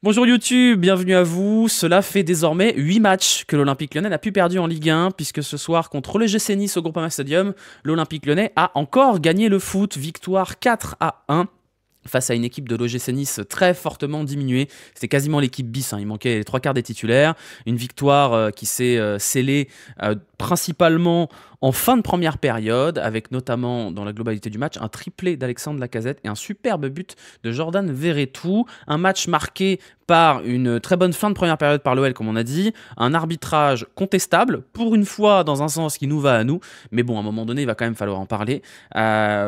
Bonjour YouTube, bienvenue à vous. Cela fait désormais 8 matchs que l'Olympique Lyonnais n'a plus perdu en Ligue 1, puisque ce soir contre le GC Nice au Groupama Stadium, l'Olympique Lyonnais a encore gagné le foot, victoire 4-1. Face à une équipe de l'OGC Nice très fortement diminuée. C'était quasiment l'équipe bis, il manquait les 3 quarts des titulaires. Une victoire qui s'est scellée principalement en fin de première période, avec notamment dans la globalité du match un triplé d'Alexandre Lacazette et un superbe but de Jordan Verretou. Un match marqué par une très bonne fin de première période par l'OL, comme on a dit, un arbitrage contestable, pour une fois dans un sens qui nous va à nous, mais bon, à un moment donné, il va quand même falloir en parler.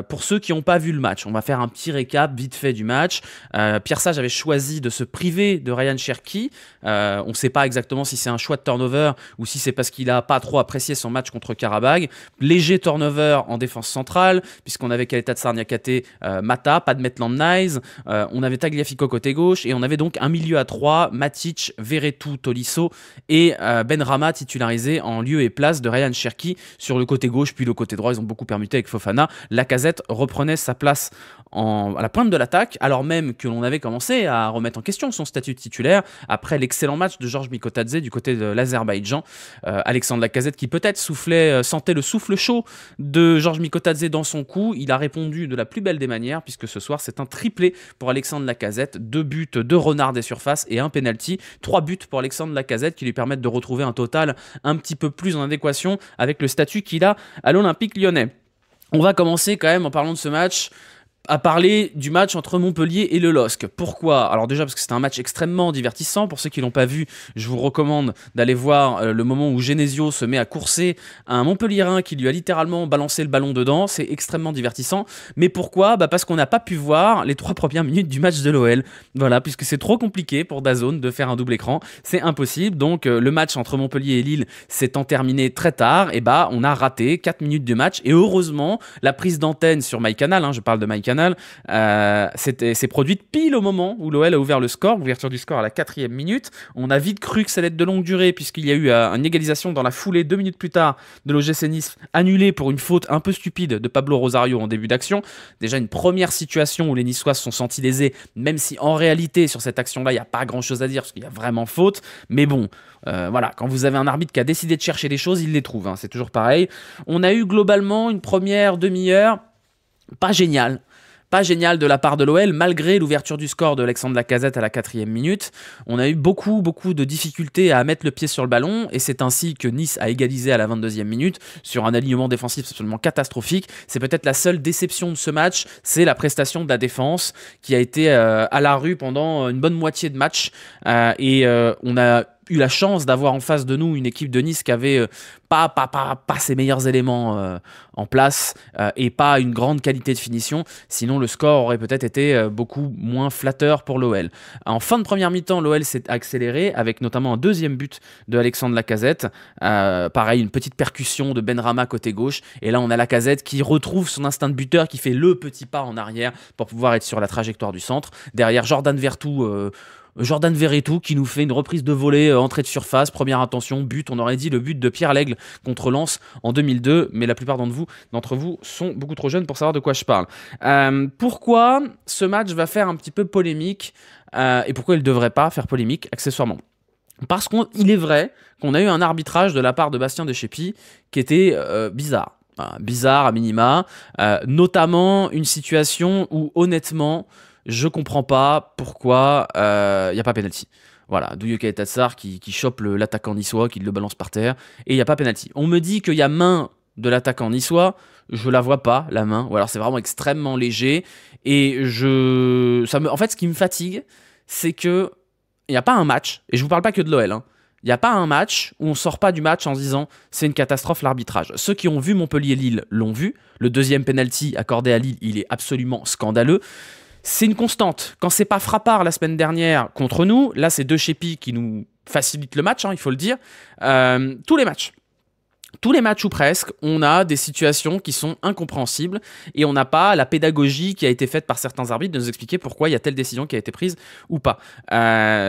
Pour ceux qui n'ont pas vu le match, on va faire un petit récap vite fait du match. Pierre Sage avait choisi de se priver de Ryan Cherki. On ne sait pas exactement si c'est un choix de turnover ou si c'est parce qu'il n'a pas trop apprécié son match contre Karabag. Léger turnover en défense centrale, puisqu'on avait Kaleta Niakate, Mata, pas de Maitland-Niles, on avait Tagliafico côté gauche, et on avait donc un milieu à 3, Matic, Verretou, Tolisso et Benrahma titularisé en lieu et place de Ryan Cherki sur le côté gauche, puis le côté droit, ils ont beaucoup permuté avec Fofana. Lacazette reprenait sa place à la pointe de l'attaque, alors même que l'on avait commencé à remettre en question son statut de titulaire après l'excellent match de Georges Mikotadze du côté de l'Azerbaïdjan. Alexandre Lacazette qui peut-être sentait le souffle chaud de Georges Mikotadze dans son cou. Il a répondu de la plus belle des manières, puisque ce soir c'est un triplé pour Alexandre Lacazette, 2 buts, 2 renards des surfaces et un penalty, 3 buts pour Alexandre Lacazette qui lui permettent de retrouver un total un petit peu plus en adéquation avec le statut qu'il a à l'Olympique Lyonnais. On va commencer quand même en parlant de ce match à parler du match entre Montpellier et le LOSC. Pourquoi? Alors déjà parce que c'était un match extrêmement divertissant. Pour ceux qui ne l'ont pas vu, je vous recommande d'aller voir le moment où Genesio se met à courser un Montpellierin qui lui a littéralement balancé le ballon dedans. C'est extrêmement divertissant. Mais pourquoi? Parce qu'on n'a pas pu voir les 3 premières minutes du match de l'OL. Voilà, puisque c'est trop compliqué pour DAZN de faire un double écran. C'est impossible. Donc le match entre Montpellier et Lille s'étant terminé très tard, et on a raté 4 minutes de match. Et heureusement, la prise d'antenne sur MyCanal, je parle de MyCanal, s'est produite pile au moment où l'OL a ouvert le score, l'ouverture du score à la 4e minute. On a vite cru que ça allait être de longue durée, puisqu'il y a eu une égalisation dans la foulée 2 minutes plus tard de l'OGC Nice, annulée pour une faute un peu stupide de Pablo Rosario en début d'action. Déjà une première situation où les Niçois se sont sentis lésés, même si en réalité sur cette action-là il n'y a pas grand-chose à dire, parce qu'il y a vraiment faute. Mais bon, voilà, quand vous avez un arbitre qui a décidé de chercher les choses, il les trouve, c'est toujours pareil. On a eu globalement une première demi-heure pas géniale de la part de l'OL, malgré l'ouverture du score de Alexandre Lacazette à la 4e minute. On a eu beaucoup de difficultés à mettre le pied sur le ballon, et c'est ainsi que Nice a égalisé à la 22e minute sur un alignement défensif absolument catastrophique. C'est peut-être la seule déception de ce match, c'est la prestation de la défense qui a été à la rue pendant une bonne moitié de match, et on a eu la chance d'avoir en face de nous une équipe de Nice qui avait pas ses meilleurs éléments en place, et pas une grande qualité de finition, sinon le score aurait peut-être été beaucoup moins flatteur pour l'OL. En fin de première mi-temps, l'OL s'est accéléré avec notamment un 2e but de Alexandre Lacazette, pareil, une petite percussion de Benrahma côté gauche, et là on a Lacazette qui retrouve son instinct de buteur, qui fait le petit pas en arrière pour pouvoir être sur la trajectoire du centre. Derrière, Jordan Verretou qui nous fait une reprise de volée, entrée de surface, première intention, but. On aurait dit le but de Pierre Lègle contre Lens en 2002, mais la plupart d'entre vous sont beaucoup trop jeunes pour savoir de quoi je parle. Pourquoi ce match va faire un petit peu polémique, et pourquoi il ne devrait pas faire polémique accessoirement? Parce qu'il est vrai qu'on a eu un arbitrage de la part de Bastien Deschépy qui était bizarre. Bizarre à minima, notamment une situation où honnêtement je comprends pas pourquoi il n'y a pas penalty. Voilà, Douye Tatsar qui chope l'attaquant niçois, qui le balance par terre, et il n'y a pas penalty. On me dit qu'il y a main de l'attaquant niçois, je la vois pas, la main, ou alors c'est vraiment extrêmement léger, et en fait, ce qui me fatigue, c'est que il n'y a pas un match, et je vous parle pas que de l'OL, il n'y a pas un match où on sort pas du match en se disant c'est une catastrophe l'arbitrage. Ceux qui ont vu Montpellier-Lille l'ont vu, le 2e penalty accordé à Lille, il est absolument scandaleux. C'est une constante. Quand c'est pas Frappard la semaine dernière contre nous, là c'est Deschépy qui nous facilite le match, il faut le dire. Tous les matchs, tous les matchs ou presque, on a des situations qui sont incompréhensibles et on n'a pas la pédagogie qui a été faite par certains arbitres de nous expliquer pourquoi il y a telle décision qui a été prise ou pas.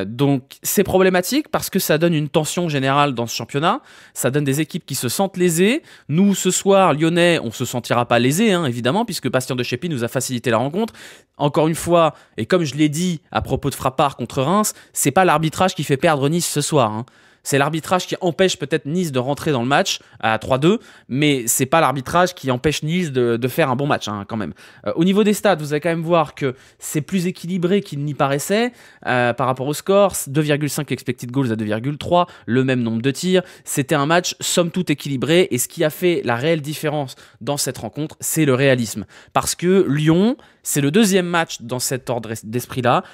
Donc c'est problématique parce que ça donne une tension générale dans ce championnat, ça donne des équipes qui se sentent lésées. Nous, ce soir, Lyonnais, on ne se sentira pas lésés, hein, évidemment, puisque Bastien de Chépi nous a facilité la rencontre. Encore une fois, et comme je l'ai dit à propos de Frappart contre Reims, c'est pas l'arbitrage qui fait perdre Nice ce soir, hein. C'est l'arbitrage qui empêche peut-être Nice de rentrer dans le match à 3-2, mais c'est pas l'arbitrage qui empêche Nice de faire un bon match, hein, quand même. Au niveau des stats, vous allez quand même voir que c'est plus équilibré qu'il n'y paraissait par rapport au score. 2,5 expected goals à 2,3, le même nombre de tirs. C'était un match somme toute équilibré, et ce qui a fait la réelle différence dans cette rencontre, c'est le réalisme. Parce que Lyon, c'est le deuxième match dans cet ordre d'esprit-là.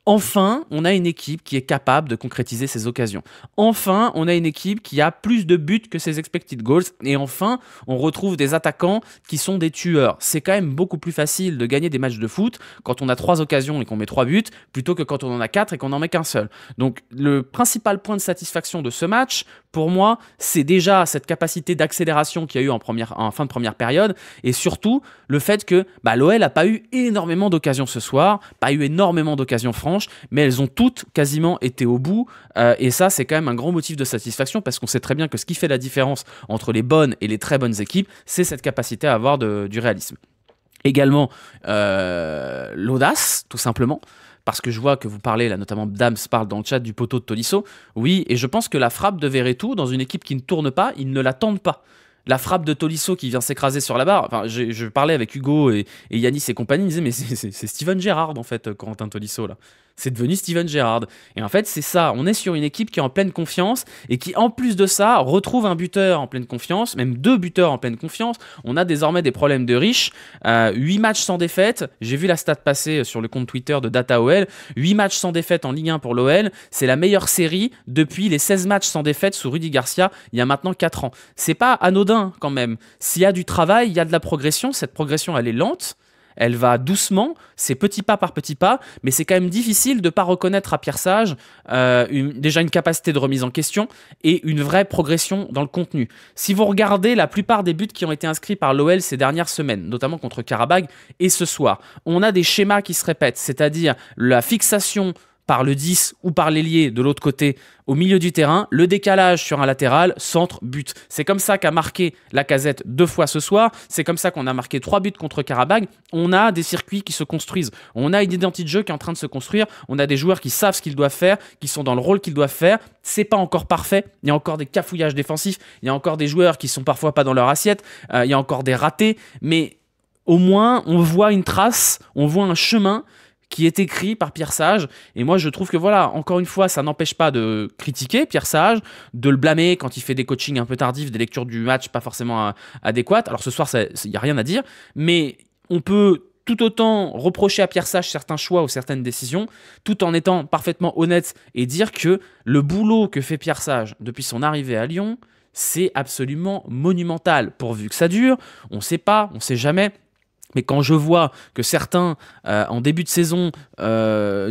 Enfin, on a une équipe qui est capable de concrétiser ses occasions. Enfin, on a une équipe qui a plus de buts que ses expected goals. Et enfin, on retrouve des attaquants qui sont des tueurs. C'est quand même beaucoup plus facile de gagner des matchs de foot quand on a 3 occasions et qu'on met 3 buts, plutôt que quand on en a 4 et qu'on n'en met qu'un seul. Donc, le principal point de satisfaction de ce match, pour moi, c'est déjà cette capacité d'accélération qu'il y a eu en fin de première période, et surtout le fait que l'OL n'a pas eu énormément d'occasions ce soir, pas eu énormément d'occasions franches, mais elles ont toutes quasiment été au bout, et ça c'est quand même un grand motif de satisfaction, parce qu'on sait très bien que ce qui fait la différence entre les bonnes et les très bonnes équipes, c'est cette capacité à avoir du réalisme. Également l'audace, tout simplement. Parce que je vois que vous parlez, là, notamment Dams parle dans le chat du poteau de Tolisso. Oui, et je pense que la frappe de Verretou, dans une équipe qui ne tourne pas, ils ne la tentent pas. La frappe de Tolisso qui vient s'écraser sur la barre, enfin, je parlais avec Hugo et Yanis et compagnie, ils me disaient, mais c'est Steven Gerrard, en fait, Corentin Tolisso, là. C'est devenu Steven Gerrard. Et en fait, c'est ça. On est sur une équipe qui est en pleine confiance et qui, en plus de ça, retrouve un buteur en pleine confiance, même 2 buteurs en pleine confiance. On a désormais des problèmes de riches. 8 matchs sans défaite. J'ai vu la stat passer sur le compte Twitter de DataOL. 8 matchs sans défaite en Ligue 1 pour l'OL. C'est la meilleure série depuis les 16 matchs sans défaite sous Rudy Garcia il y a maintenant 4 ans. C'est pas anodin quand même. S'il y a du travail, il y a de la progression. Cette progression, elle est lente. Elle va doucement, c'est petit pas par petit pas, mais c'est quand même difficile de ne pas reconnaître à Pierre Sage déjà une capacité de remise en question et une vraie progression dans le contenu. Si vous regardez la plupart des buts qui ont été inscrits par l'OL ces dernières semaines, notamment contre Karabag et ce soir, on a des schémas qui se répètent, c'est-à-dire la fixation par le 10 ou par l'ailier de l'autre côté au milieu du terrain, le décalage sur un latéral, centre, but. C'est comme ça qu'a marqué Lacazette 2 fois ce soir, c'est comme ça qu'on a marqué 3 buts contre Karabag. On a des circuits qui se construisent, on a une identité de jeu qui est en train de se construire, on a des joueurs qui savent ce qu'ils doivent faire, qui sont dans le rôle qu'ils doivent faire. C'est pas encore parfait, il y a encore des cafouillages défensifs, il y a encore des joueurs qui sont parfois pas dans leur assiette, il y a encore des ratés, mais au moins on voit une trace, on voit un chemin qui est écrit par Pierre Sage, et moi je trouve que voilà, encore une fois, ça n'empêche pas de critiquer Pierre Sage, de le blâmer quand il fait des coachings un peu tardifs, des lectures du match pas forcément adéquates. Alors ce soir, il n'y a rien à dire, mais on peut tout autant reprocher à Pierre Sage certains choix ou certaines décisions, tout en étant parfaitement honnête et dire que le boulot que fait Pierre Sage depuis son arrivée à Lyon, c'est absolument monumental. Pourvu que ça dure, on ne sait pas, on ne sait jamais. Mais quand je vois que certains, en début de saison,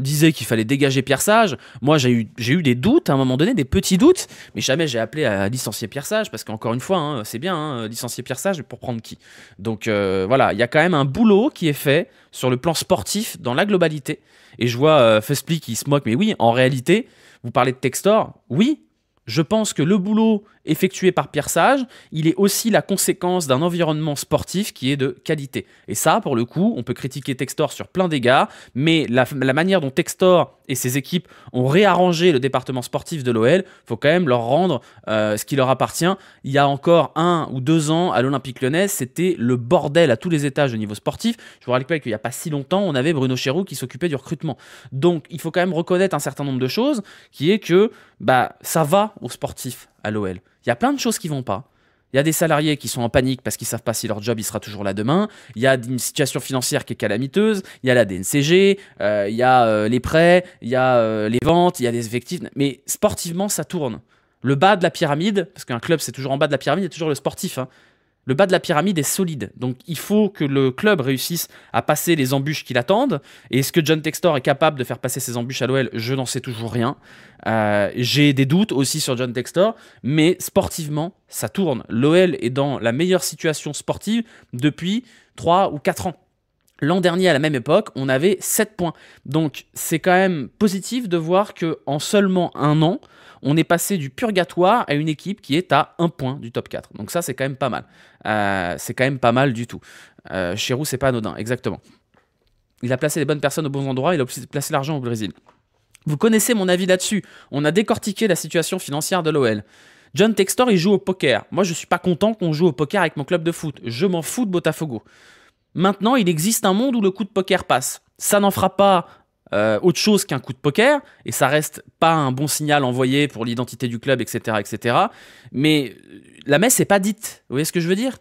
disaient qu'il fallait dégager Pierre Sage, moi j'ai eu des doutes à un moment donné, des petits doutes, mais jamais j'ai appelé à licencier Pierre Sage, parce qu'encore une fois, hein, c'est bien, hein, licencier Pierre Sage, pour prendre qui? Donc voilà, il y a quand même un boulot qui est fait sur le plan sportif dans la globalité. Et je vois Fespli qui se moque, mais oui, en réalité, vous parlez de Textor, oui, je pense que le boulot effectué par Pierre Sage, il est aussi la conséquence d'un environnement sportif qui est de qualité. Et ça, pour le coup, on peut critiquer Textor sur plein d'égards, mais la manière dont Textor et ses équipes ont réarrangé le département sportif de l'OL, il faut quand même leur rendre ce qui leur appartient. Il y a encore 1 ou 2 ans, à l'Olympique Lyonnais, c'était le bordel à tous les étages au niveau sportif. Je vous rappelle qu'il n'y a pas si longtemps, on avait Bruno Chéroux qui s'occupait du recrutement. Donc, il faut quand même reconnaître un certain nombre de choses, qui est que ça va aux sportifs à l'OL. Il y a plein de choses qui vont pas. Il y a des salariés qui sont en panique parce qu'ils ne savent pas si leur job il sera toujours là demain. Il y a une situation financière qui est calamiteuse. Il y a la DNCG, il y a les prêts, il y a les ventes, il y a des effectifs. Mais sportivement, ça tourne. Le bas de la pyramide, parce qu'un club c'est toujours en bas de la pyramide, il y a toujours le sportif. Hein. Le bas de la pyramide est solide. Donc, il faut que le club réussisse à passer les embûches qui l'attendent. Et est-ce que John Textor est capable de faire passer ces embûches à l'OL? Je n'en sais toujours rien. J'ai des doutes aussi sur John Textor. Mais sportivement, ça tourne. L'OL est dans la meilleure situation sportive depuis 3 ou 4 ans. L'an dernier, à la même époque, on avait 7 points. Donc, c'est quand même positif de voir qu'en seulement un an, on est passé du purgatoire à une équipe qui est à 1 point du top 4. Donc ça, c'est quand même pas mal. C'est quand même pas mal du tout. Chirou, c'est pas anodin, exactement. Il a placé les bonnes personnes aux bons endroits, il a aussi placé l'argent au Brésil. Vous connaissez mon avis là-dessus. On a décortiqué la situation financière de l'OL. John Textor, il joue au poker. Moi, je suis pas content qu'on joue au poker avec mon club de foot. Je m'en fous de Botafogo. Maintenant, il existe un monde où le coup de poker passe. Ça n'en fera pas autre chose qu'un coup de poker, et ça reste pas un bon signal envoyé pour l'identité du club, etc., etc. Mais la messe n'est pas dite. Vous voyez ce que je veux dire?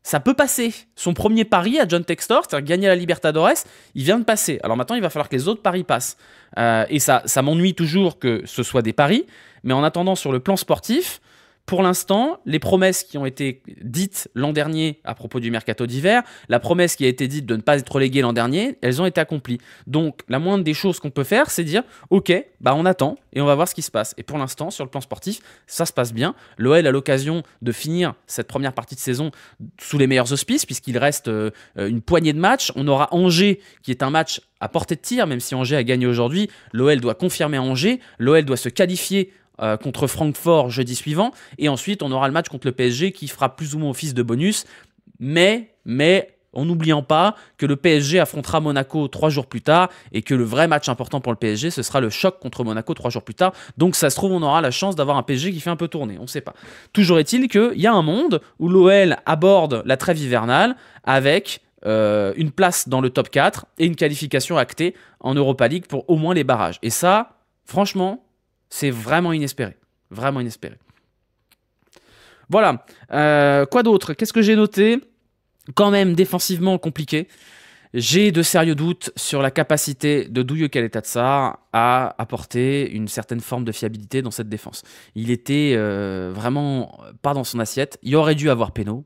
Ça peut passer. Son premier pari à John Textor, c'est-à-dire gagner la Libertadores, il vient de passer. Alors maintenant, il va falloir que les autres paris passent. Et ça m'ennuie toujours que ce soit des paris, mais en attendant, sur le plan sportif, pour l'instant, les promesses qui ont été dites l'an dernier à propos du mercato d'hiver, la promesse qui a été dite de ne pas être relégué l'an dernier, elles ont été accomplies. Donc, la moindre des choses qu'on peut faire, c'est dire « Ok, bah on attend et on va voir ce qui se passe ». Et pour l'instant, sur le plan sportif, ça se passe bien. L'OL a l'occasion de finir cette première partie de saison sous les meilleurs auspices, puisqu'il reste une poignée de matchs. On aura Angers, qui est un match à portée de tir, même si Angers a gagné aujourd'hui. L'OL doit confirmer Angers. L'OL doit se qualifier contre Francfort jeudi suivant, et ensuite on aura le match contre le PSG qui fera plus ou moins office de bonus, mais en n'oubliant pas que le PSG affrontera Monaco 3 jours plus tard, et que le vrai match important pour le PSG, ce sera le choc contre Monaco 3 jours plus tard. Donc ça se trouve, on aura la chance d'avoir un PSG qui fait un peu tourner, on ne sait pas. Toujours est-il qu'il y a un monde où l'OL aborde la trêve hivernale avec une place dans le top 4 et une qualification actée en Europa League pour au moins les barrages. Et ça, franchement, c'est vraiment inespéré. Vraiment inespéré. Voilà. Quoi d'autre? Qu'est-ce que j'ai noté? Quand même défensivement compliqué. J'ai de sérieux doutes sur la capacité de Douye Caleta-Car à apporter une certaine forme de fiabilité dans cette défense. Il était vraiment pas dans son assiette. Il aurait dû avoir péno.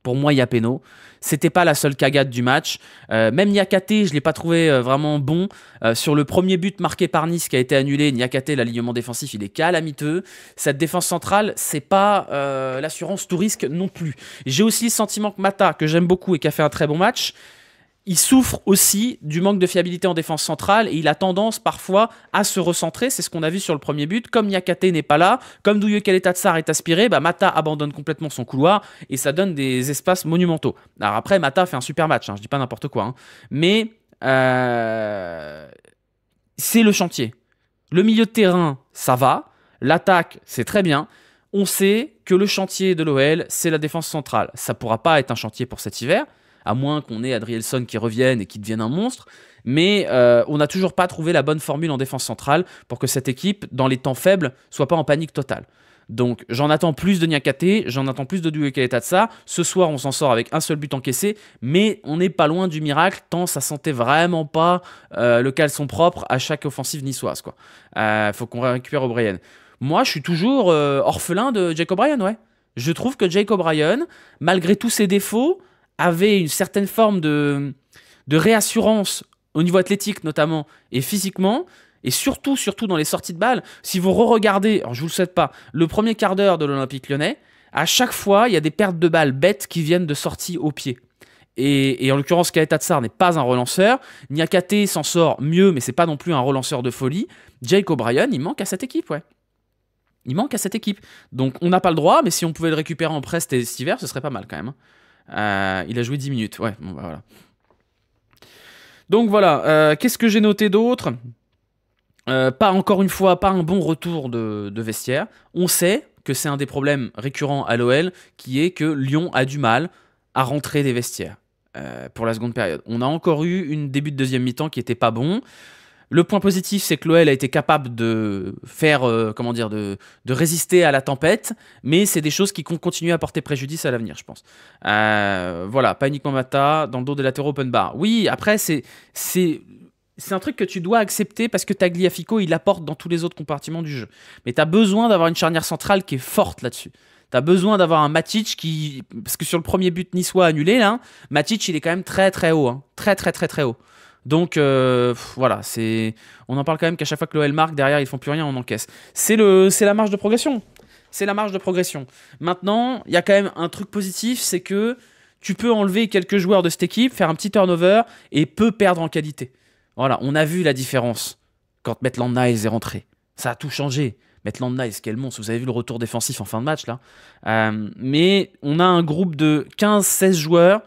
Pour moi, il y a péno. C'était pas la seule cagade du match. Même Niakate, je l'ai pas trouvé vraiment bon. Sur le premier but marqué par Nice qui a été annulé, Niakate, l'alignement défensif, il est calamiteux. Cette défense centrale, c'est pas l'assurance tout risque non plus. J'ai aussi le sentiment que Mata, que j'aime beaucoup et qui a fait un très bon match, il souffre aussi du manque de fiabilité en défense centrale et il a tendance parfois à se recentrer. C'est ce qu'on a vu sur le premier but. Comme Niakate n'est pas là, comme Douye Caleta-Car est aspiré, bah Mata abandonne complètement son couloir et ça donne des espaces monumentaux. Alors après, Mata fait un super match, je dis pas n'importe quoi. Mais c'est le chantier. Le milieu de terrain, ça va. L'attaque, c'est très bien. On sait que le chantier de l'OL, c'est la défense centrale. Ça pourra pas être un chantier pour cet hiver, à moins qu'on ait Adrielson qui revienne et qui devienne un monstre. Mais on n'a toujours pas trouvé la bonne formule en défense centrale pour que cette équipe, dans les temps faibles, soit pas en panique totale. Donc j'en attends plus de Niakate, j'en attends plus de Douye Caleta-Car. Ce soir, on s'en sort avec un seul but encaissé, mais on n'est pas loin du miracle, tant ça sentait vraiment pas le caleçon propre à chaque offensive niçoise. Faut qu'on récupère O'Brien. Moi, je suis toujours orphelin de Jake O'Brien, ouais. Je trouve que Jake O'Brien, malgré tous ses défauts, avait une certaine forme de réassurance au niveau athlétique notamment et physiquement, et surtout dans les sorties de balles. Si vous re-regardez, alors je vous le souhaite pas, le premier quart d'heure de l'Olympique Lyonnais, à chaque fois il y a des pertes de balles bêtes qui viennent de sorties au pied. Et en l'occurrence, Caleta-Car n'est pas un relanceur. Niakate s'en sort mieux, mais c'est pas non plus un relanceur de folie. Jake O'Brien, il manque à cette équipe, ouais. Il manque à cette équipe. Donc on n'a pas le droit, mais si on pouvait le récupérer en presse cet hiver, ce serait pas mal quand même. Il a joué 10 minutes, ouais, bon, bah, voilà. Donc voilà, qu'est-ce que j'ai noté d'autre? Pas encore une fois, pas un bon retour de vestiaire. On sait que c'est un des problèmes récurrents à l'OL, qui est que Lyon a du mal à rentrer des vestiaires pour la seconde période. On a encore eu une début de deuxième mi-temps qui était pas bon. Le point positif, c'est que l'OL a été capable de faire, de résister à la tempête, mais c'est des choses qui vont continuer à porter préjudice à l'avenir, je pense. Voilà, pas uniquement Mata, dans le dos des latéraux open bar. Oui, après, c'est un truc que tu dois accepter parce que Tagliafico, il apporte dans tous les autres compartiments du jeu. Mais tu as besoin d'avoir une charnière centrale qui est forte là-dessus. Tu T'as besoin d'avoir un Matic qui... Parce que sur le premier but niçois annulé, là, Matic, il est quand même très très haut. Hein. Très très très très haut. Donc voilà, on en parle quand même qu'à chaque fois que l'OL marque, derrière ils font plus rien, on encaisse. C'est la marge de progression. C'est la marge de progression. Maintenant, il y a quand même un truc positif, c'est que tu peux enlever quelques joueurs de cette équipe, faire un petit turnover et peu perdre en qualité. Voilà, on a vu la différence quand Maitland Niles est rentré. Ça a tout changé. Maitland Niles, quel monstre. Vous avez vu le retour défensif en fin de match là. Mais on a un groupe de 15-16 joueurs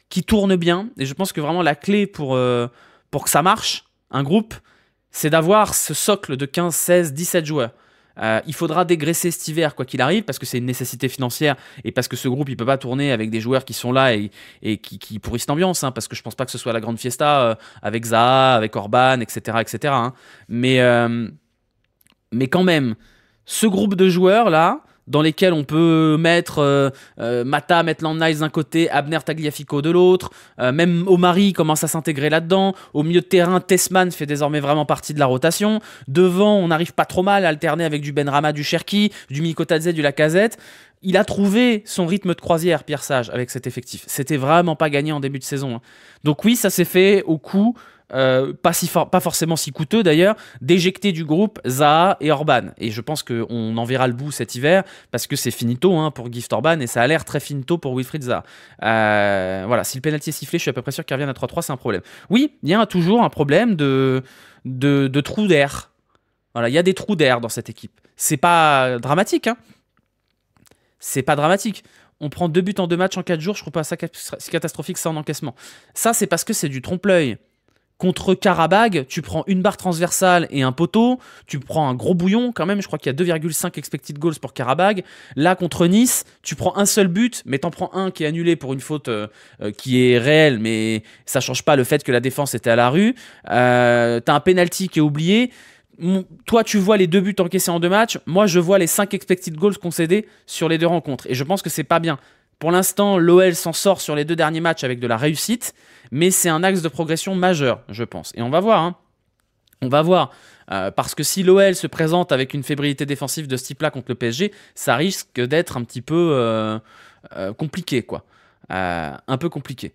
qui tourne bien. Et je pense que vraiment la clé pour que ça marche, un groupe, c'est d'avoir ce socle de 15, 16, 17 joueurs. Il faudra dégraisser cet hiver, quoi qu'il arrive, parce que c'est une nécessité financière et parce que ce groupe, il peut pas tourner avec des joueurs qui sont là et qui pourrissent l'ambiance, hein, parce que je pense pas que ce soit la grande fiesta avec Zaha, avec Orban, etc. etc. Hein. Mais quand même, ce groupe de joueurs-là, dans lesquels on peut mettre Mata, Maitland Niles d'un côté, Abner Tagliafico de l'autre, même Omari commence à s'intégrer là-dedans. Au milieu de terrain, Tessman fait désormais vraiment partie de la rotation. Devant, on n'arrive pas trop mal à alterner avec du Benrahma, du Cherki, du Mikotadze, du Lacazette. Il a trouvé son rythme de croisière, Pierre Sage, avec cet effectif. C'était vraiment pas gagné en début de saison. Hein. Donc oui, ça s'est fait au coup... pas forcément si coûteux d'ailleurs, d'éjecter du groupe Zaha et Orban. Et je pense qu'on en verra le bout cet hiver parce que c'est finito hein, pour Gift Orban et ça a l'air très finito pour Wilfried Zaha. Voilà, si le pénalty est sifflé, je suis à peu près sûr qu'il revienne à 3-3, c'est un problème. Oui, il y a toujours un problème de trous d'air. Voilà, il y a des trous d'air dans cette équipe. C'est pas dramatique, hein. C'est pas dramatique. On prend 2 buts en 2 matchs en 4 jours, je trouve pas ça si catastrophique ça en encaissement. Ça, c'est parce que c'est du trompe-l'œil. Contre Karabag, tu prends une barre transversale et un poteau, tu prends un gros bouillon quand même, je crois qu'il y a 2,5 expected goals pour Karabag. Là, contre Nice, tu prends un seul but, mais t'en prends un qui est annulé pour une faute qui est réelle, mais ça change pas le fait que la défense était à la rue. T'as un penalty qui est oublié. Toi, tu vois les 2 buts encaissés en 2 matchs. Moi, je vois les 5 expected goals concédés sur les 2 rencontres. Et je pense que c'est pas bien. Pour l'instant, l'OL s'en sort sur les 2 derniers matchs avec de la réussite, mais c'est un axe de progression majeur, je pense. Et on va voir. Hein. On va voir. Parce que si l'OL se présente avec une fébrilité défensive de ce type-là contre le PSG, ça risque d'être un petit peu compliqué, quoi. Un peu compliqué.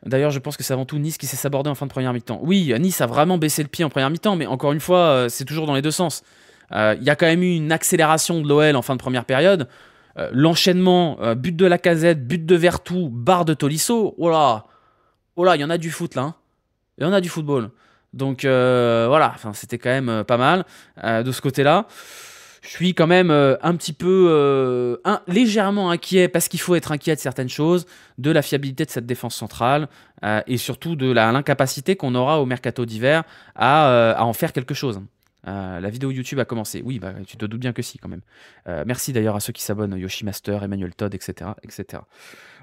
D'ailleurs, je pense que c'est avant tout Nice qui s'est sabordé en fin de première mi-temps. Oui, Nice a vraiment baissé le pied en première mi-temps, mais encore une fois, c'est toujours dans les deux sens. Il y a quand même eu une accélération de l'OL en fin de première période. L'enchaînement, but de Lacazette, but de Vertou, barre de Tolisso, oh là, il y en a du foot là, hein. Il y en a du football. Donc voilà, c'était quand même pas mal de ce côté-là. Je suis quand même un petit peu légèrement inquiet, parce qu'il faut être inquiet de certaines choses, de la fiabilité de cette défense centrale et surtout de l'incapacité qu'on aura au mercato d'hiver à en faire quelque chose. La vidéo YouTube a commencé. Oui, bah, tu te doutes bien que si, quand même. Merci d'ailleurs à ceux qui s'abonnent, Yoshi Master, Emmanuel Todd, etc., etc.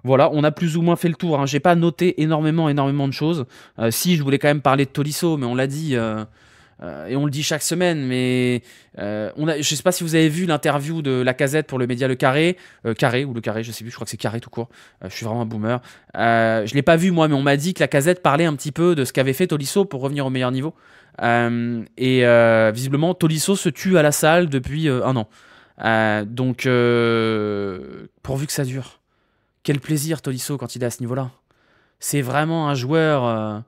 Voilà, on a plus ou moins fait le tour. Hein. J'ai pas noté énormément de choses. Si, je voulais quand même parler de Tolisso, mais on l'a dit, et on le dit chaque semaine, mais je sais pas si vous avez vu l'interview de Lacazette pour le média Le Carré, Carré ou Le Carré, je sais plus, je crois que c'est Carré tout court. Je suis vraiment un boomer. Je l'ai pas vu moi, mais on m'a dit que Lacazette parlait un petit peu de ce qu'avait fait Tolisso pour revenir au meilleur niveau. Visiblement, Tolisso se tue à la salle depuis 1 an. Donc, pourvu que ça dure. Quel plaisir, Tolisso, quand il est à ce niveau-là. C'est vraiment un joueur...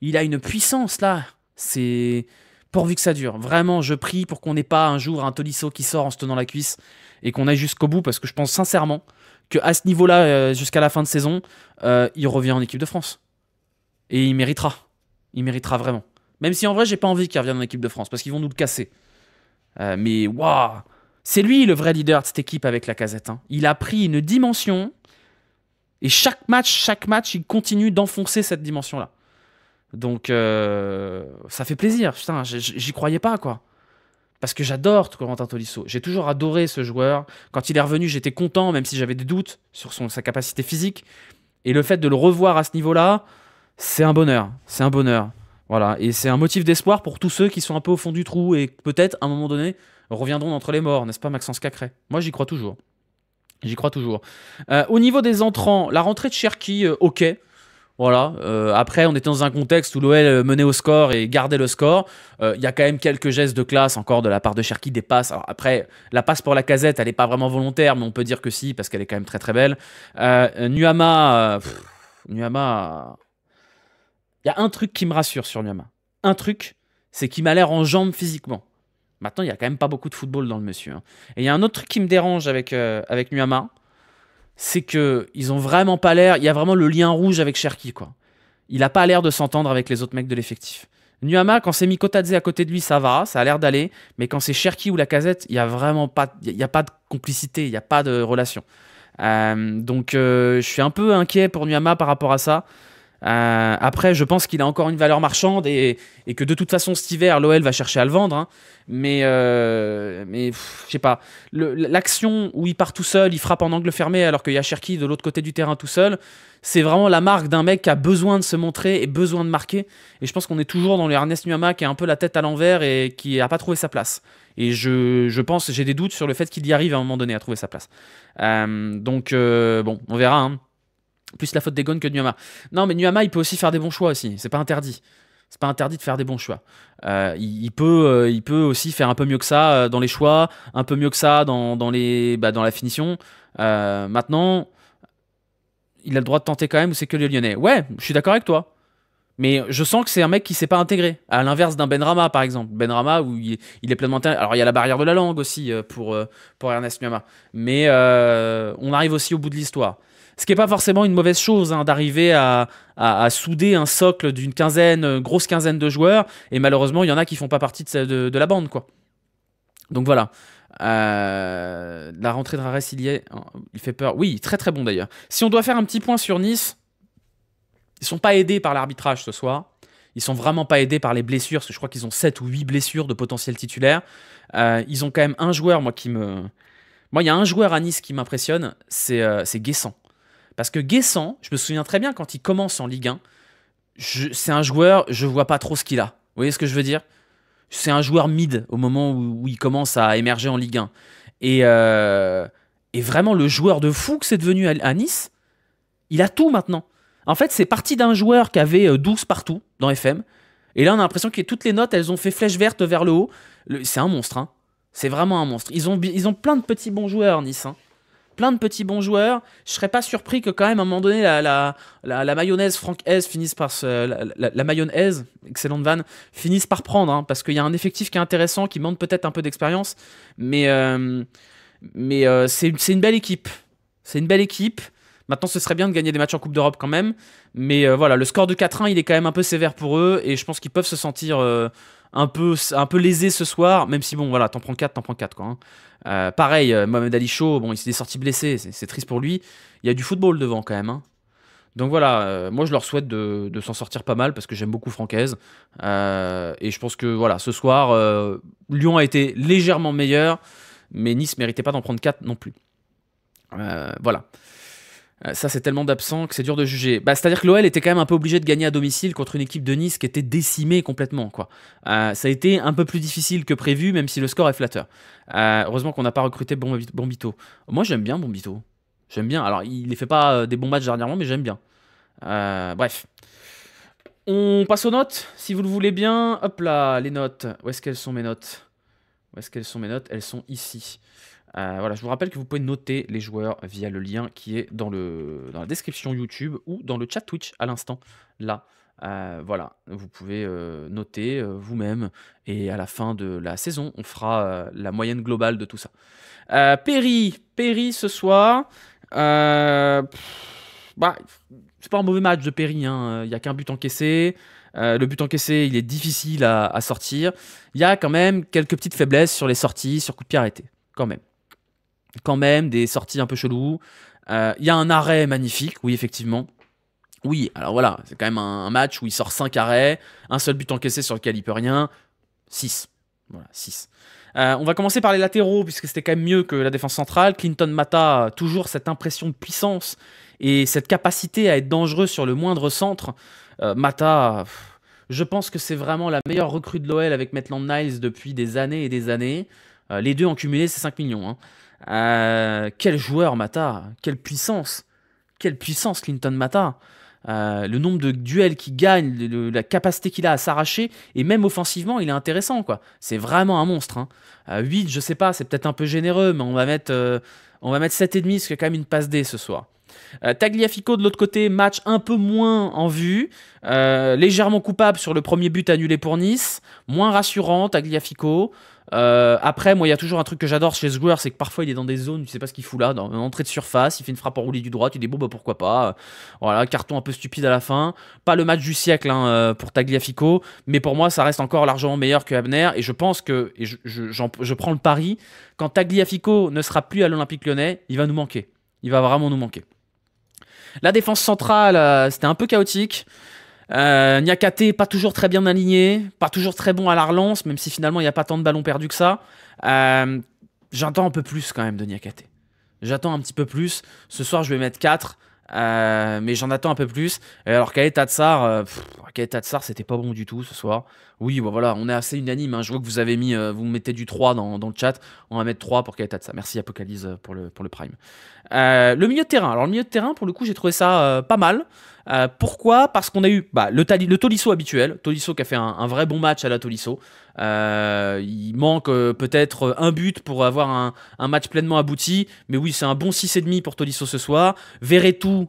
il a une puissance, là. C'est... Pourvu que ça dure. Vraiment, je prie pour qu'on n'ait pas un jour un Tolisso qui sort en se tenant la cuisse et qu'on aille jusqu'au bout, parce que je pense sincèrement qu'à ce niveau-là, jusqu'à la fin de saison, il revient en équipe de France. Et il méritera. Il méritera vraiment. Même si en vrai, j'ai pas envie qu'il revienne en équipe de France, parce qu'ils vont nous le casser. Mais waouh, c'est lui le vrai leader de cette équipe avec Lacazette. Hein. Il a pris une dimension, et chaque match, il continue d'enfoncer cette dimension-là. Donc, ça fait plaisir. Putain, j'y croyais pas, quoi. Parce que j'adore Corentin Tolisso. J'ai toujours adoré ce joueur. Quand il est revenu, j'étais content, même si j'avais des doutes sur sa capacité physique. Et le fait de le revoir à ce niveau-là, c'est un bonheur. C'est un bonheur. Voilà. Et c'est un motif d'espoir pour tous ceux qui sont un peu au fond du trou et peut-être, à un moment donné, reviendront d'entre les morts, n'est-ce pas, Maxence Cacré? Moi, j'y crois toujours. J'y crois toujours. Au niveau des entrants, la rentrée de Cherki, ok. Voilà. Après, on était dans un contexte où l'OL menait au score et gardait le score. Il y a quand même quelques gestes de classe encore de la part de Cherki, des passes. Alors après, la passe pour la Lacazette, elle n'est pas vraiment volontaire, mais on peut dire que si, parce qu'elle est quand même très très belle. Nuama, il y a un truc qui me rassure sur Nuama. Un truc, c'est qu'il m'a l'air en jambes physiquement. Maintenant, il y a quand même pas beaucoup de football dans le monsieur, hein. Et il y a un autre truc qui me dérange avec Nuama, c'est que ils ont vraiment pas l'air. Il y a vraiment le lien rouge avec Cherki, quoi. Il a pas l'air de s'entendre avec les autres mecs de l'effectif. Nuama, quand c'est Mikotadze à côté de lui, ça va, ça a l'air d'aller. Mais quand c'est Cherki ou Lacazette, il y a vraiment pas, il y a pas de complicité, il y a pas de relation. Donc, je suis un peu inquiet pour Nuama par rapport à ça. Après, je pense qu'il a encore une valeur marchande et que de toute façon, cet hiver, l'OL va chercher à le vendre, hein. Mais je sais pas. L'action où il part tout seul, il frappe en angle fermé alors qu'il y a Cherki de l'autre côté du terrain tout seul, c'est vraiment la marque d'un mec qui a besoin de se montrer et besoin de marquer. Et je pense qu'on est toujours dans le Ernest Nuama qui a un peu la tête à l'envers et qui n'a pas trouvé sa place. Et je pense, j'ai des doutes sur le fait qu'il y arrive à un moment donné à trouver sa place. Bon, on verra, hein. Plus la faute d'Egon que de Nuama. Non, mais Nuama, il peut aussi faire des bons choix aussi. C'est pas interdit. C'est pas interdit de faire des bons choix. Il peut aussi faire un peu mieux que ça dans les choix, un peu mieux que ça dans la finition. Maintenant, il a le droit de tenter quand même ou c'est que les Lyonnais. Ouais, je suis d'accord avec toi. Mais je sens que c'est un mec qui s'est pas intégré. À l'inverse d'un Benrahma, par exemple. Benrahma, où il est pleinement intégré. Alors, il y a la barrière de la langue aussi pour Ernest Nuama. Mais on arrive aussi au bout de l'histoire. Ce qui n'est pas forcément une mauvaise chose, hein, d'arriver à souder un socle d'une grosse quinzaine de joueurs. Et malheureusement, il y en a qui font pas partie de la bande, quoi. Donc voilà. La rentrée de Rares, il fait peur. Oui, très très bon d'ailleurs. Si on doit faire un petit point sur Nice, ils sont pas aidés par l'arbitrage ce soir. Ils sont vraiment pas aidés par les blessures, parce que je crois qu'ils ont 7 ou 8 blessures de potentiels titulaires. Ils ont quand même un joueur, Moi, il y a un joueur à Nice qui m'impressionne, c'est Guessant. Parce que Guessant, je me souviens très bien quand il commence en Ligue 1, c'est un joueur, je vois pas trop ce qu'il a. Vous voyez ce que je veux dire? C'est un joueur mid au moment où il commence à émerger en Ligue 1. Et vraiment, le joueur de fou que c'est devenu à Nice, il a tout maintenant. En fait, c'est parti d'un joueur qui avait 12 partout dans FM. Et là, on a l'impression que toutes les notes, elles ont fait flèche verte vers le haut. C'est un monstre, hein. C'est vraiment un monstre. Ils ont plein de petits bons joueurs, Nice, hein. Plein de petits bons joueurs. Je serais pas surpris que quand même, à un moment donné, la mayonnaise francaise finisse par la mayonnaise, excellente vanne, finisse par prendre, hein, parce qu'il y a un effectif qui est intéressant, qui manque peut-être un peu d'expérience. Mais c'est une belle équipe. C'est une belle équipe. Maintenant, ce serait bien de gagner des matchs en Coupe d'Europe quand même. Mais voilà, le score de 4-1, il est quand même un peu sévère pour eux. Et je pense qu'ils peuvent se sentir un peu lésés ce soir. Même si, bon, voilà, t'en prends 4, quoi, hein. Pareil, Mohamed Ali Chaud, bon, il s'est sorti blessé. C'est triste pour lui. Il y a du football devant quand même, hein. Donc voilà, moi je leur souhaite de s'en sortir pas mal parce que j'aime beaucoup Francaise. Et je pense que voilà, ce soir, Lyon a été légèrement meilleur. Mais Nice méritait pas d'en prendre 4 non plus. Voilà. Ça, c'est tellement d'absents que c'est dur de juger. C'est-à-dire que l'OL était quand même un peu obligé de gagner à domicile contre une équipe de Nice qui était décimée complètement, quoi. Ça a été un peu plus difficile que prévu, même si le score est flatteur. Heureusement qu'on n'a pas recruté Bombito. Moi, j'aime bien Bombito. J'aime bien. Alors, il ne fait pas des bons matchs dernièrement, mais j'aime bien. Bref. On passe aux notes, si vous le voulez bien. Hop là, les notes. Où est-ce qu'elles sont mes notes? Elles sont ici. Voilà, je vous rappelle que vous pouvez noter les joueurs via le lien qui est dans la description YouTube ou dans le chat Twitch à l'instant. Là, voilà, vous pouvez noter vous-même et à la fin de la saison, on fera la moyenne globale de tout ça. Perry ce soir. C'est pas un mauvais match de Perry, hein. Il n'y a qu'un but encaissé. Le but encaissé, il est difficile à sortir. Il y a quand même quelques petites faiblesses sur les sorties, sur coup de pied arrêté. Quand même, des sorties un peu cheloues. Il y a un arrêt magnifique, oui, effectivement. Oui, alors voilà, c'est quand même un match où il sort 5 arrêts, un seul but encaissé sur lequel il peut rien. 6. Voilà, 6. On va commencer par les latéraux, puisque c'était quand même mieux que la défense centrale. Clinton Mata, toujours cette impression de puissance et cette capacité à être dangereux sur le moindre centre. Mata, je pense que c'est vraiment la meilleure recrue de l'OL avec Maitland-Niles depuis des années et des années. Les deux en cumulé, c'est 5 millions, hein. Quel joueur Mata, quelle puissance Clinton Mata. Le nombre de duels qu'il gagne, la capacité qu'il a à s'arracher, et même offensivement, il est intéressant, quoi. C'est vraiment un monstre, hein. 8, je sais pas, c'est peut-être un peu généreux, mais on va mettre 7,5, ce qui est quand même une passe D ce soir. Tagliafico de l'autre côté, match un peu moins en vue, légèrement coupable sur le premier but annulé pour Nice, moins rassurant Tagliafico. Après, moi, il y a toujours un truc que j'adore chez ce joueur, c'est que parfois il est dans des zones, tu sais pas ce qu'il fout là, dans une entrée de surface, il fait une frappe enroulée du droit, tu dis bon bah pourquoi pas. Voilà, carton un peu stupide à la fin. Pas le match du siècle hein, pour Tagliafico, mais pour moi ça reste encore largement meilleur que Abner, et je pense que, et je prends le pari, quand Tagliafico ne sera plus à l'Olympique Lyonnais, il va nous manquer. Il va vraiment nous manquer. La défense centrale, c'était un peu chaotique. Niakate, pas toujours très bien aligné, pas toujours très bon à la relance, même si finalement il n'y a pas tant de ballons perdus que ça. J'attends un peu plus quand même de Niakate. J'attends un petit peu plus. Ce soir, je vais mettre 4, mais j'en attends un peu plus. Et alors, Kaeta Tsar, c'était pas bon du tout ce soir. Oui, bon, voilà, on est assez unanime. Hein. Je vois que vous avez mis, vous mettez du 3 dans le chat. On va mettre 3 pour Kaeta Tsar. Merci Apocalypse pour le prime. Le milieu de terrain. Alors, le milieu de terrain, pour le coup, j'ai trouvé ça pas mal. Pourquoi? Parce qu'on a eu le Tolisso habituel. Tolisso qui a fait un vrai bon match à la Tolisso. Il manque peut-être un but pour avoir un match pleinement abouti. Mais oui, c'est un bon 6,5 pour Tolisso ce soir. Verretou,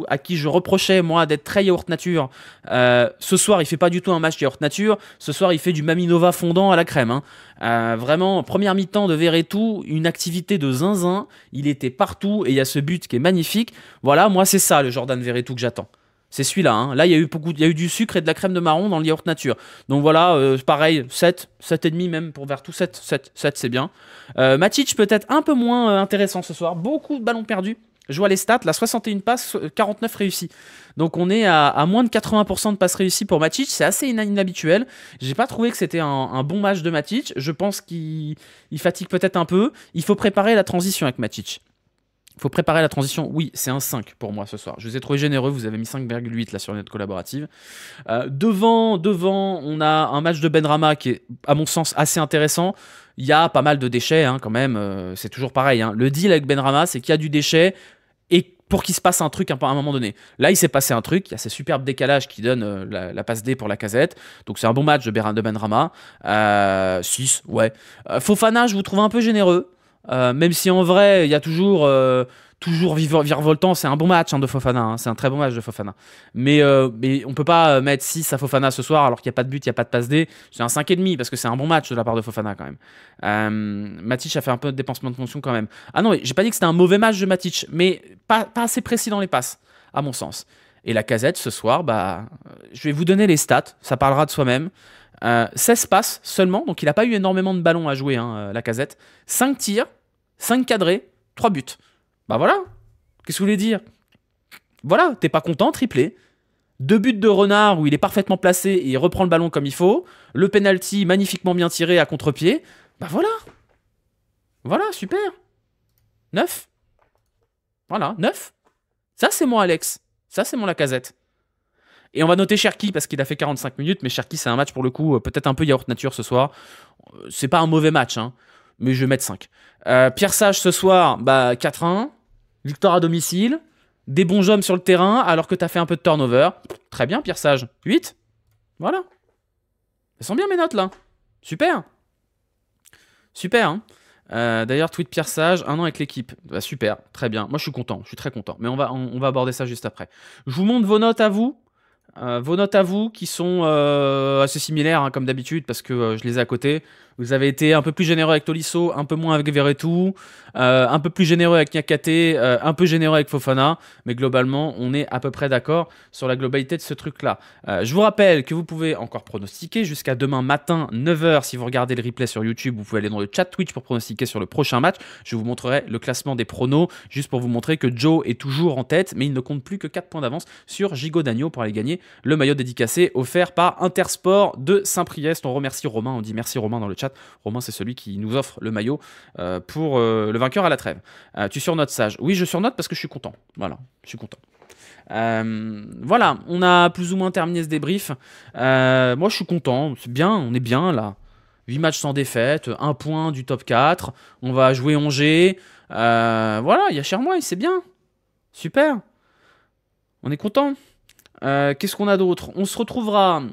à qui je reprochais, moi, d'être très yaourt nature. Ce soir, il fait pas du tout un match yaourt nature. Ce soir, il fait du Maminova fondant à la crème. Hein. Vraiment, première mi-temps de Verretou, une activité de zinzin. Il était partout et il y a ce but qui est magnifique. Voilà, moi, c'est ça le Jordan Verretou que j'attends. C'est celui-là. Hein. Là, il y a eu du sucre et de la crème de marron dans le yaourt nature. Donc voilà, pareil, 7, 7,5 même pour Verretou. 7, c'est bien. Matic peut-être un peu moins intéressant ce soir. Beaucoup de ballons perdus. Je vois les stats, là, 61 passes, 49 réussis. Donc on est à moins de 80% de passes réussies pour Matic. C'est assez inhabituel. J'ai pas trouvé que c'était un bon match de Matic. Je pense qu'il fatigue peut-être un peu. Il faut préparer la transition avec Matic. Il faut préparer la transition. Oui, c'est un 5 pour moi ce soir. Je vous ai trouvé généreux. Vous avez mis 5,8 là sur notre collaborative. Devant, on a un match de Benrahma qui est, à mon sens, assez intéressant. Il y a pas mal de déchets hein, quand même. C'est toujours pareil. Hein. Le deal avec Benrahma, c'est qu'il y a du déchet et pour qu'il se passe un truc à un moment donné. Là, il s'est passé un truc. Il y a ces superbes décalages qui donnent la passe D pour la casette. Donc c'est un bon match de Benrahma. 6, ouais. Fofana, je vous trouve un peu généreux. Même si en vrai, il y a toujours virevoltant, c'est un bon match hein, de Fofana, hein, c'est un très bon match de Fofana. Mais on peut pas mettre 6 à Fofana ce soir alors qu'il n'y a pas de but, il n'y a pas de passe D. C'est un 5,5 parce que c'est un bon match de la part de Fofana quand même. Matic a fait un peu de dépensement de fonction quand même. Ah non, j'ai pas dit que c'était un mauvais match de Matic, mais pas assez précis dans les passes, à mon sens. Et la casette ce soir, je vais vous donner les stats, ça parlera de soi-même. 16 passes seulement, donc il n'a pas eu énormément de ballons à jouer, hein, la casette. 5 tirs, 5 cadrés, 3 buts. Bah voilà, qu'est-ce que vous voulez dire? Voilà, t'es pas content, triplé. 2 buts de Renard où il est parfaitement placé et il reprend le ballon comme il faut. Le penalty magnifiquement bien tiré à contre-pied. Bah voilà. Voilà, super. 9. Voilà, 9. Ça c'est mon Alex. Ça c'est mon Lacazette. Et on va noter Cherki parce qu'il a fait 45 minutes, mais Cherki c'est un match pour le coup peut-être un peu yaourt nature ce soir. C'est pas un mauvais match, hein, mais je vais mettre 5. Pierre Sage ce soir, 4-1. Victoire à domicile. Des bons hommes sur le terrain alors que t'as fait un peu de turnover. Très bien Pierre Sage. 8. Voilà. Elles sont bien mes notes là. Super. Super, hein. D'ailleurs, tweet Pierre Sage, 1 an avec l'équipe. Super, très bien. Moi, je suis content, je suis très content. Mais on va aborder ça juste après. Je vous montre vos notes à vous. Vos notes à vous qui sont assez similaires hein, comme d'habitude parce que je les ai à côté. Vous avez été un peu plus généreux avec Tolisso, un peu moins avec Verretou, un peu plus généreux avec Niakate, un peu généreux avec Fofana, mais globalement on est à peu près d'accord sur la globalité de ce truc là. Je vous rappelle que vous pouvez encore pronostiquer jusqu'à demain matin 9h si vous regardez le replay sur YouTube, vous pouvez aller dans le chat Twitch pour pronostiquer sur le prochain match. Je vous montrerai le classement des pronos juste pour vous montrer que Joe est toujours en tête mais il ne compte plus que 4 points d'avance sur Gigot Dagno pour aller gagner le maillot dédicacé offert par Intersport de Saint-Priest. On remercie Romain, on dit merci Romain dans le chat. Romain, c'est celui qui nous offre le maillot pour le vainqueur à la trêve. Tu surnotes Sage? Oui, je surnote parce que je suis content. Voilà, je suis content. Voilà, on a plus ou moins terminé ce débrief. Moi, je suis content. C'est bien, on est bien là. 8 matchs sans défaite, 1 point du top 4. On va jouer Angers. Voilà, il y a Chermois, c'est bien. Super. On est content. Qu'est-ce qu'on a d'autre? On se retrouvera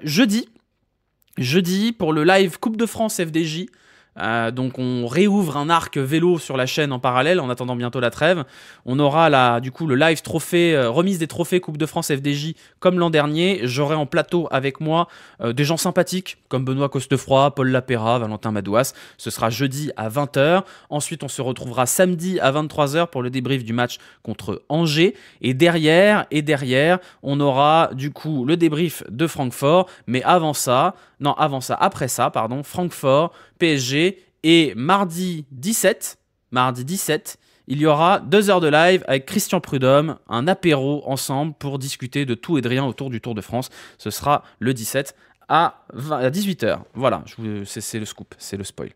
jeudi. Jeudi pour le live Coupe de France FDJ. Donc on réouvre un arc vélo sur la chaîne en parallèle en attendant bientôt la trêve. On aura là du coup le live trophée, remise des trophées Coupe de France FDJ comme l'an dernier. J'aurai en plateau avec moi des gens sympathiques comme Benoît Costefroy, Paul Lapéra, Valentin Madouas. Ce sera jeudi à 20h. Ensuite on se retrouvera samedi à 23h pour le débrief du match contre Angers. Et derrière, on aura du coup le débrief de Francfort. Mais après ça, Francfort, PSG, et mardi 17, il y aura 2 heures de live avec Christian Prudhomme, un apéro ensemble pour discuter de tout et de rien autour du Tour de France. Ce sera le 17 à 18h. Voilà, c'est le scoop, c'est le spoil.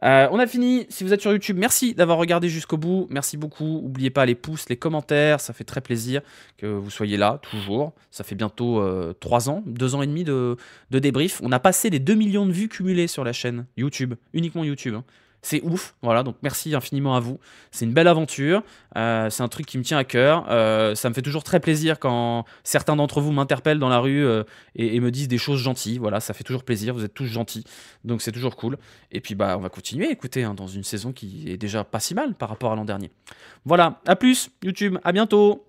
On a fini. Si vous êtes sur YouTube, merci d'avoir regardé jusqu'au bout. Merci beaucoup. N'oubliez pas les pouces, les commentaires. Ça fait très plaisir que vous soyez là, toujours. Ça fait bientôt 3 ans, 2 ans et demi de débrief. On a passé les 2 millions de vues cumulées sur la chaîne YouTube, uniquement YouTube. Hein. C'est ouf, voilà, donc merci infiniment à vous. C'est une belle aventure, c'est un truc qui me tient à cœur. Ça me fait toujours très plaisir quand certains d'entre vous m'interpellent dans la rue et me disent des choses gentilles. Voilà, ça fait toujours plaisir, vous êtes tous gentils, donc c'est toujours cool. Et puis bah on va continuer, écoutez, hein, dans une saison qui est déjà pas si mal par rapport à l'an dernier. Voilà, à plus YouTube, à bientôt.